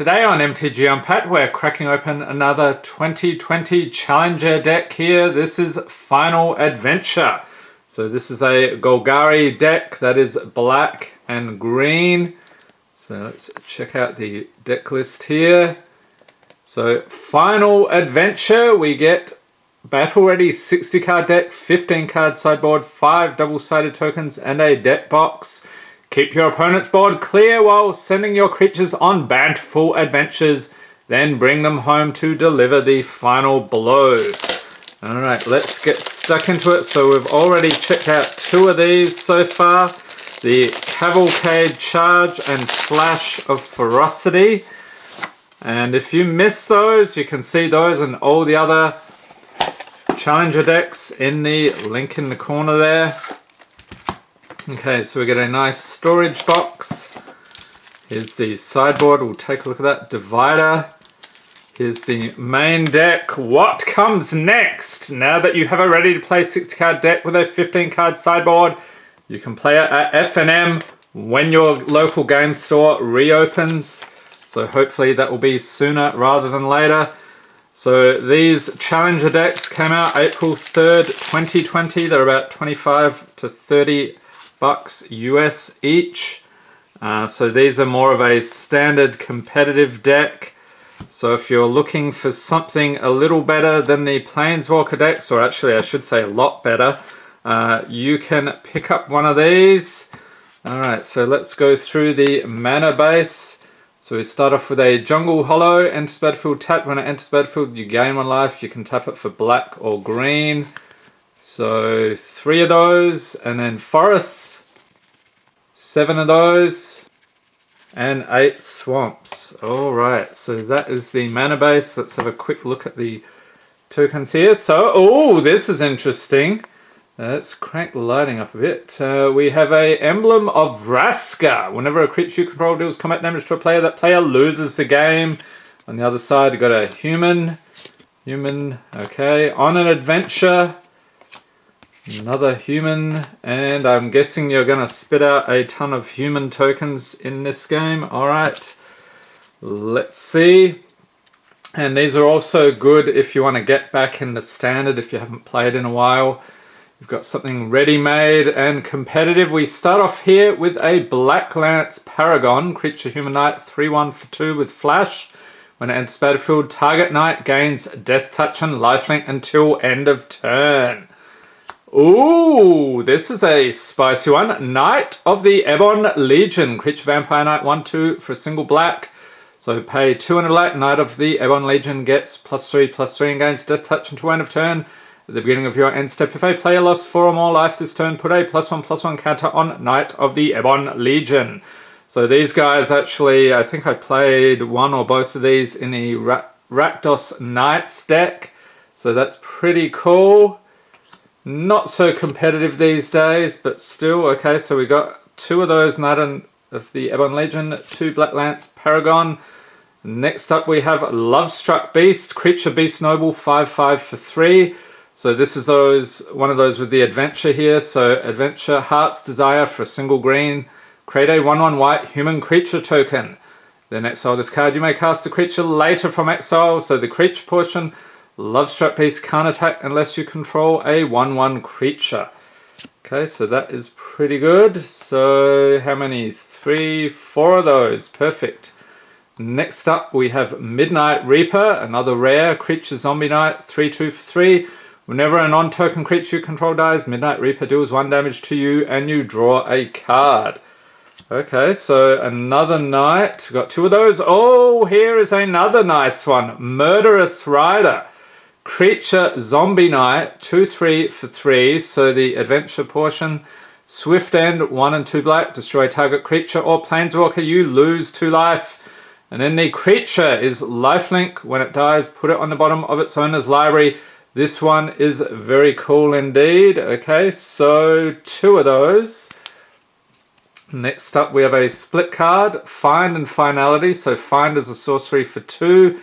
Today on MTG Unpacked, we're cracking open another 2020 Challenger deck here. This is Final Adventure. So this is a Golgari deck that is black and green. So let's check out the deck list here. So Final Adventure, we get Battle Ready 60 card deck, 15 card sideboard, 5 double-sided tokens and a deck box. Keep your opponent's board clear while sending your creatures on bountiful adventures, then bring them home to deliver the final blow. Alright, let's get stuck into it. So we've already checked out 2 of these so far. The Cavalcade Charge and Flash of Ferocity. And if you missed those, you can see those and all the other Challenger decks in the link in the corner there. Okay, so we get a nice storage box. Here's the sideboard, we'll take a look at that. Divider. Here's the main deck. What comes next? Now that you have a ready to play 60 card deck with a 15 card sideboard, you can play it at F&M when your local game store reopens. So hopefully that will be sooner rather than later. So these Challenger decks came out April 3rd, 2020. They're about 25 to 30 bucks US each. So these are more of a standard competitive deck. So if you're looking for something a little better than the Planeswalker decks, or actually I should say a lot better, you can pick up one of these. Alright, so let's go through the mana base. So we start off with a Jungle Hollow, enters battlefield, tap. When it enters battlefield you gain 1 life. You can tap it for black or green. So 3 of those, and then forests, 7 of those, and 8 swamps. Alright, so that is the mana base. Let's have a quick look at the tokens here. So, oh, this is interesting. Let's crank the lighting up a bit. We have a Emblem of Vraska. Whenever a creature you control deals combat damage to a player, that player loses the game. On the other side, you've got a human, okay. On an adventure, another human, and I'm guessing you're going to spit out a ton of human tokens in this game. Alright, let's see. And these are also good if you want to get back into standard if you haven't played in a while. You've got something ready-made and competitive. We start off here with a Black Lance Paragon, creature human knight, 3/1 for 2 with flash. When it enters battlefield, target knight gains death touch and lifelink until end of turn. Ooh, this is a spicy one. Knight of the Ebon Legion. Creature vampire knight, 1/2 for a single black. So pay 2 and a black. Knight of the Ebon Legion gets +3/+3 and gains death touch until end of turn. At the beginning of your end step, if a player lost 4 or more life this turn, put a +1/+1 counter on Knight of the Ebon Legion. So these guys actually, I think I played one or both of these in the Rakdos Knights deck. So that's pretty cool. Not so competitive these days, but still, okay, so we got 2 of those Knight of the Ebon Legion, 2 Black Lance Paragon. Next up we have Lovestruck Beast, creature beast noble, 5/5 for 3. So this is one of those with the adventure here. So adventure, Heart's Desire for a single green. Create a 1/1 white human creature token. Then exile this card. You may cast the creature later from exile. So the creature portion, Lovestruck Beast can't attack unless you control a 1/1 creature. Okay, so that is pretty good. So how many? 3, 4 of those. Perfect. Next up we have Midnight Reaper, another rare creature zombie knight, 3/2 for 3. Whenever a non-token creature you control dies, Midnight Reaper deals 1 damage to you and you draw a card. Okay, so another knight. We've got 2 of those. Oh, here is another nice one. Murderous Rider. Creature zombie knight, 2/3 for 3. So the adventure portion. Swift End, 1 and 2 black. Destroy target creature or planeswalker. You lose 2 life. And then the creature is lifelink. When it dies, put it on the bottom of its owner's library. This one is very cool indeed. Okay, so 2 of those. Next up we have a split card, Find and Finality. So Find is a sorcery for 2,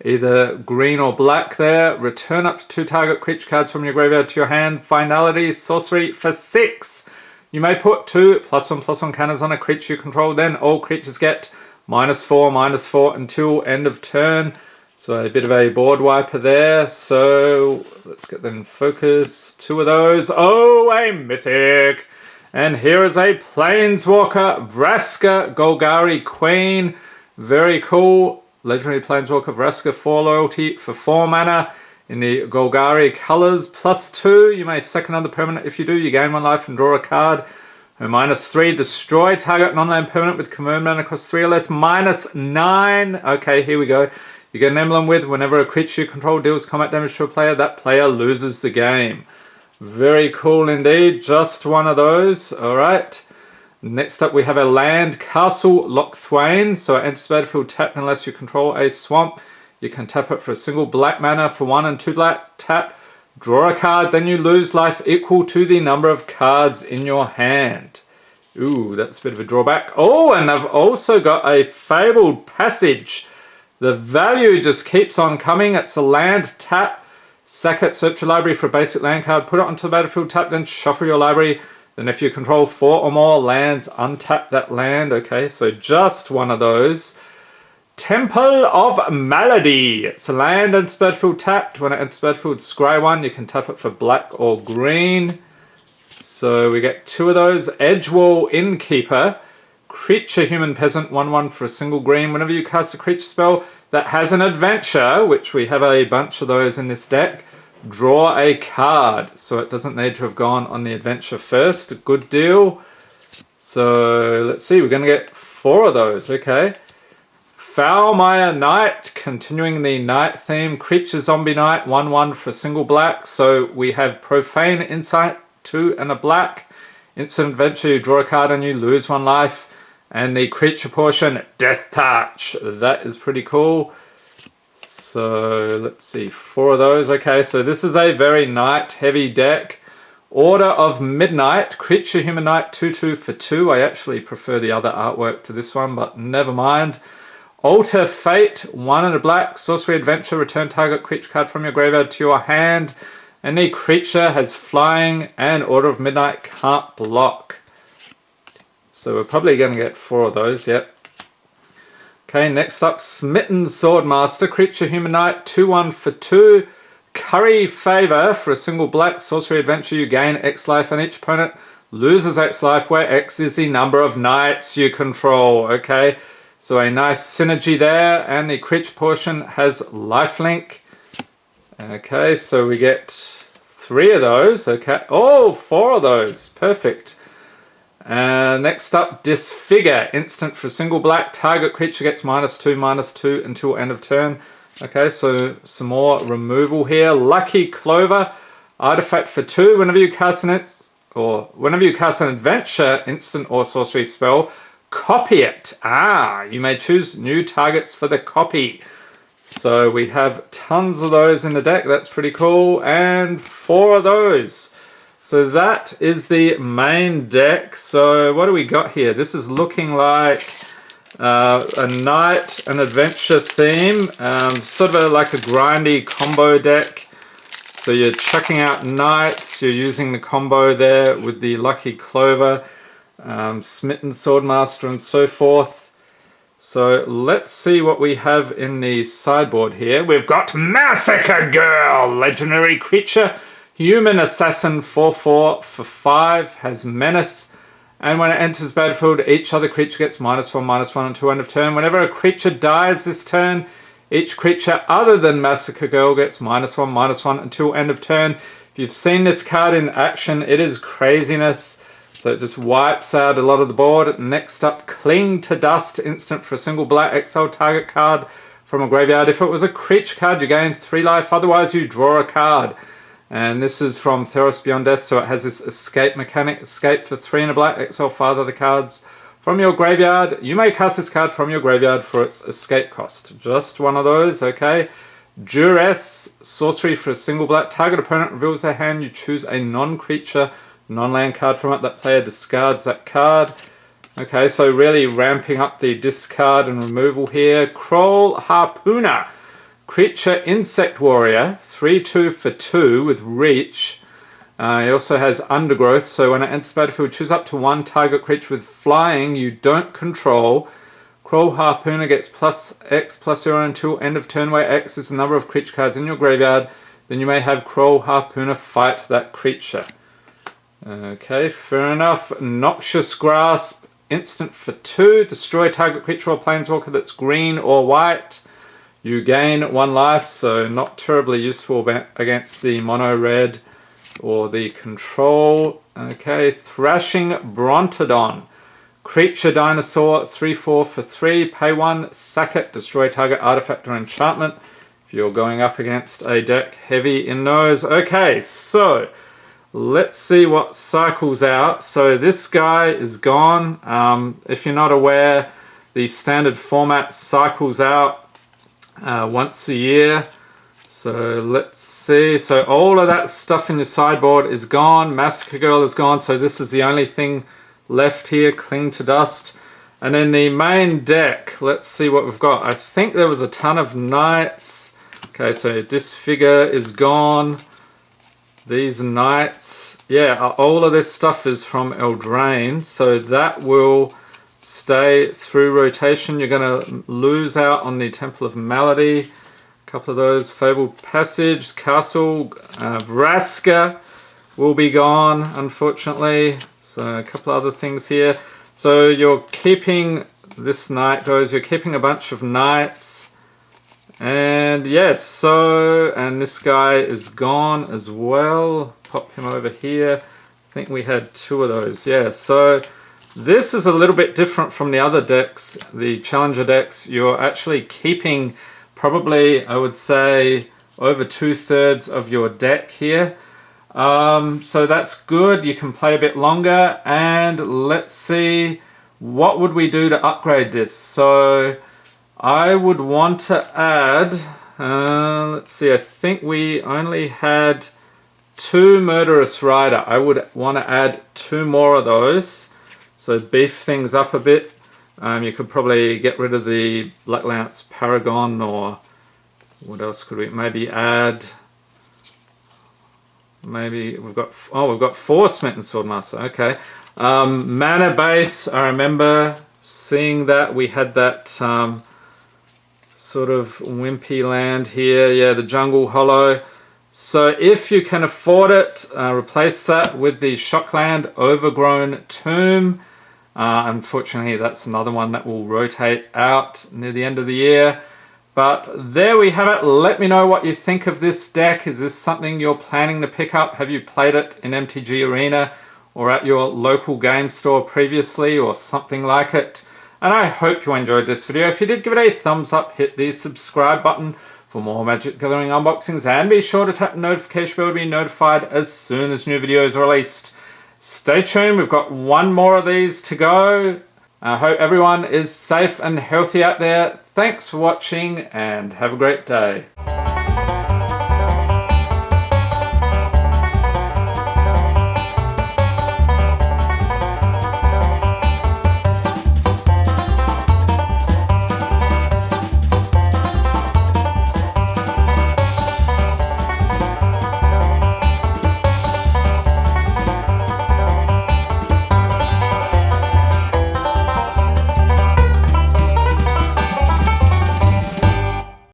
either green or black there. Return up to 2 target creature cards from your graveyard to your hand. Finality, sorcery for 6. You may put 2 +1/+1 counters on a creature you control, then all creatures get -4 until end of turn. So a bit of a board wiper there. So let's get them in focus. 2 of those. Oh, a mythic. And here is a Planeswalker Vraska Golgari Queen. Very cool. Legendary Planeswalker Vraska 4 loyalty for 4 mana in the Golgari colors. +2. You may sack another permanent. If you do, you gain 1 life and draw a card. Her -3. Destroy target non-land permanent with convert mana cost 3 or less. -9. Okay, here we go. You get an emblem with whenever a creature you control deals combat damage to a player, that player loses the game. Very cool indeed. Just one of those. Alright. Next up we have a land, Castle Lochthwain. So it enters battlefield tapped unless you control a swamp. You can tap it for a single black mana for 1 and 2 black. Tap, draw a card, then you lose life equal to the number of cards in your hand. Ooh, that's a bit of a drawback. Oh, and I've also got a Fabled Passage. The value just keeps on coming. It's a land, tap, sack it, search your library for a basic land card, put it onto the battlefield, tap, then shuffle your library. Then if you control 4 or more lands, untap that land. Okay, so just one of those. Temple of Malady. It's a land and it's battlefield tapped. When it enters battlefield, scry 1. You can tap it for black or green. So we get 2 of those. Edgewall Innkeeper. Creature Human Peasant, 1/1 for a single green. Whenever you cast a creature spell that has an adventure, which we have a bunch of those in this deck, draw a card. So it doesn't need to have gone on the adventure first. Good deal. So let's see, we're going to get 4 of those. Okay. Foulmire Knight, continuing the night theme. Creature Zombie Knight, 1/1 for a single black. So we have Profane Insight, 2 and a black. Instant adventure, you draw a card and you lose 1 life. And the creature portion, Death Touch. That is pretty cool. So let's see, 4 of those. Okay, so this is a very night heavy deck. Order of Midnight, Creature Human Knight, 2/2 for 2. I actually prefer the other artwork to this one, but never mind. Alter Fate, 1 and a black. Sorcery Adventure, return target creature card from your graveyard to your hand. Any creature has flying and Order of Midnight can't block. So we're probably going to get 4 of those, yep. Okay, next up, Smitten Swordmaster, Creature Human Knight, 2/1 for 2. Curry Favor for a single black. Sorcery Adventure, you gain X life and each opponent loses X life, where X is the number of knights you control. Okay, so a nice synergy there, and the creature portion has lifelink. Okay, so we get 3 of those. Okay, oh, 4 of those. Perfect. Next up, Disfigure. Instant for a single black. Target creature gets -2/2 until end of turn. Okay, so some more removal here. Lucky Clover. Artifact for 2. Whenever you cast an adventure, instant or sorcery spell, copy it. You may choose new targets for the copy. So we have tons of those in the deck. That's pretty cool. And 4 of those. So that is the main deck. So what do we got here? This is looking like a night and adventure theme. Sort of like a grindy combo deck. So you're chucking out knights. You're using the combo there with the Lucky Clover, Smitten Swordmaster and so forth. So let's see what we have in the sideboard here. We've got Massacre Girl, legendary creature. Human Assassin, 4/4 for 5, has Menace, and when it enters battlefield, each other creature gets -1/-1 until end of turn. Whenever a creature dies this turn, each creature other than Massacre Girl gets -1/-1 until end of turn. If you've seen this card in action, it is craziness. So it just wipes out a lot of the board. Next up, Cling to Dust, instant for a single black. Exile target card from a graveyard. If it was a creature card, you gain 3 life, otherwise you draw a card. And this is from Theros Beyond Death, so it has this escape mechanic. Escape for 3 and a black. Exile father the cards from your graveyard. You may cast this card from your graveyard for its escape cost. Just one of those, okay. Duress, sorcery for a single black. Target opponent reveals their hand. You choose a non-creature, non-land card from it. That player discards that card. Okay, so really ramping up the discard and removal here. Kroll Harpooner. Creature Insect Warrior, 3/2 for 2 with reach. He also has Undergrowth, so when it enters battlefield, choose up to 1 target creature with flying you don't control. Crow Harpooner gets plus X plus 0 until end of turn where X is the number of creature cards in your graveyard, then you may have Crow Harpooner fight that creature. Okay, fair enough. Noxious Grasp, instant for 2. Destroy target creature or planeswalker that's green or white. You gain 1 life, so not terribly useful against the mono red or the control. Okay, Thrashing Brontodon. Creature Dinosaur, 3/4 for 3. Pay 1, sack it, destroy target artifact or enchantment. If you're going up against a deck heavy in those. Okay, so let's see what cycles out. So this guy is gone. If you're not aware, the standard format cycles out once a year. So let's see. So all of that stuff in your sideboard is gone. Massacre Girl is gone. So this is the only thing left here. Cling to Dust. And then the main deck, let's see what we've got. I think there was a ton of Knights. Okay, so Disfigure is gone. These Knights, yeah, all of this stuff is from Eldraine, so that will stay through rotation. You're going to lose out on the Temple of Malady, a couple of those. Fabled Passage, Castle, Vraska will be gone, unfortunately. So a couple of other things here. So you're keeping, this Knight goes, you're keeping a bunch of Knights. And yes, so, and this guy is gone as well. Pop him over here. I think we had 2 of those. Yeah, so this is a little bit different from the other decks, the Challenger decks. You're actually keeping probably, I would say, over 2/3 of your deck here. So that's good. You can play a bit longer. And let's see, what would we do to upgrade this? So I would want to add, let's see, I think we only had 2 Murderous Rider. I would want to add 2 more of those. So beef things up a bit. You could probably get rid of the Black Lance Paragon, or what else could we maybe add? Maybe we've got 4 Smitten Swordmaster. Okay. Mana base, I remember seeing that. We had that sort of wimpy land here. Yeah, the Jungle Hollow. So if you can afford it, replace that with the Shockland Overgrown Tomb. Unfortunately, that's another one that will rotate out near the end of the year. But there we have it. Let me know what you think of this deck. Is this something you're planning to pick up? Have you played it in MTG Arena or at your local game store previously or something like it? And I hope you enjoyed this video. If you did, give it a thumbs up, hit the subscribe button for more Magic Gathering unboxings, and be sure to tap the notification bell to be notified as soon as new videos are released. Stay tuned, we've got 1 more of these to go. I hope everyone is safe and healthy out there. Thanks for watching and have a great day.